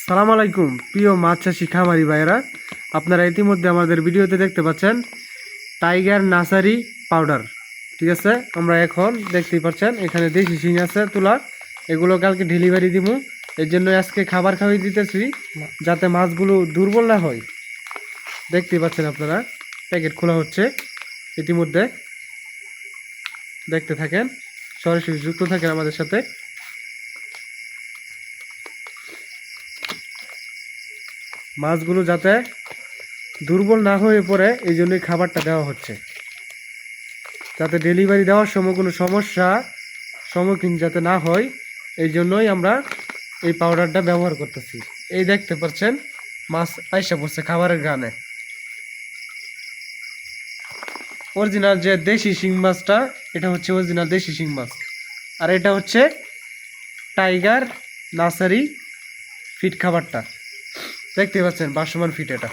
সালাম আলাইকুম প্রিয় মাছ চাষি খামারি ভাইরা, আপনারা ইতিমধ্যে আমাদের ভিডিওতে দেখতে পাচ্ছেন টাইগার নার্সারি পাউডার। ঠিক আছে, আমরা এখন দেখতেই পাচ্ছেন এখানে দেশি শিং আছে তোলা, এগুলো কালকে ডেলিভারি দিব। এর জন্য আজকে খাবার খাওয়াই দিতেছি যাতে মাছগুলো দুর্বল না হয়। দেখতেই পাচ্ছেন আপনারা প্যাকেট খোলা হচ্ছে, ইতিমধ্যে দেখতে থাকেন, সরাসরি যুক্ত থাকেন আমাদের সাথে। মাছগুলো যাতে দুর্বল না হয়ে পড়ে এই জন্যই খাবারটা দেওয়া হচ্ছে, যাতে ডেলিভারি দেওয়ার সময় কোনো সমস্যা সম্মুখীন যাতে না হয়, এই জন্যই আমরা এই পাউডারটা ব্যবহার করতেছি। এই দেখতে পাচ্ছেন মাছ আইসা পড়ছে খাবারের গানে। অরিজিনাল যে দেশি শিং মাছটা, এটা হচ্ছে অরিজিনাল দেশি শিং মাছ, আর এটা হচ্ছে টাইগার নার্সারি ফিট খাবারটা। দেখতে পাচ্ছেন 500 ফিট। এটা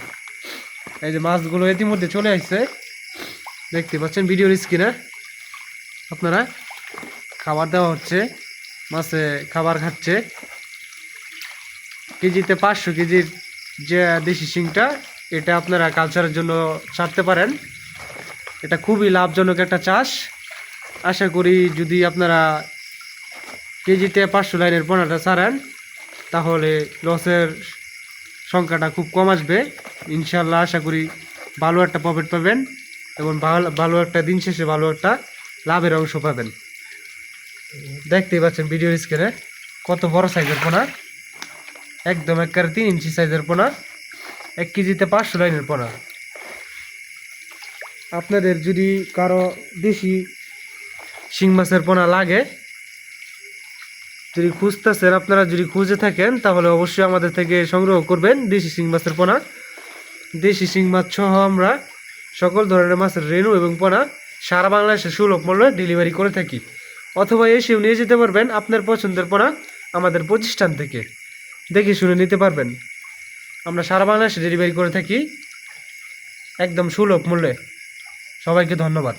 এই যে মাছগুলো ইতিমধ্যে চলে আসছে, দেখতে পাচ্ছেন ভিডিওর স্ক্রিনে আপনারা। খাবার দেওয়া হচ্ছে, মাছে খাবার খাচ্ছে। কেজিতে 500 কেজির যে দেশি শিংটা, এটা আপনারা কালচারের জন্য ছাড়তে পারেন। এটা খুবই লাভজনক একটা চাষ। আশা করি যদি আপনারা কেজিতে 500 লাইনের পোনাটা ছাড়েন তাহলে লসের সংখ্যাটা খুব কম আসবে। ইনশাল্লাহ আশা করি ভালো একটা প্রফিট পাবেন এবং ভালো একটা দিন শেষে ভালো একটা লাভের অংশ পাবেন। দেখতেই পাচ্ছেন ভিডিওর স্ক্রিনে কত বড় সাইজের পোনা, একদম 1/3 ইঞ্চি সাইজের পোনা, 1 কেজিতে 500 লাইনের পোনা। আপনাদের যদি কারো দেশি শিং মাছের পোনা লাগে, যদি খুঁজতেছেন, আপনারা যদি খুঁজে থাকেন তাহলে অবশ্যই আমাদের থেকে সংগ্রহ করবেন দেশি শিং মাছের পোনা। দেশি শিং মাছ সহ আমরা সকল ধরনের মাছের রেণু এবং পোনা সারা বাংলাদেশে সুলভ মূল্যে ডেলিভারি করে থাকি, অথবা এসেও নিয়ে যেতে পারবেন আপনার পছন্দের পোনা আমাদের প্রতিষ্ঠান থেকে দেখে শুনে নিতে পারবেন। আমরা সারা বাংলাদেশে ডেলিভারি করে থাকি একদম সুলভ মূল্যে। সবাইকে ধন্যবাদ।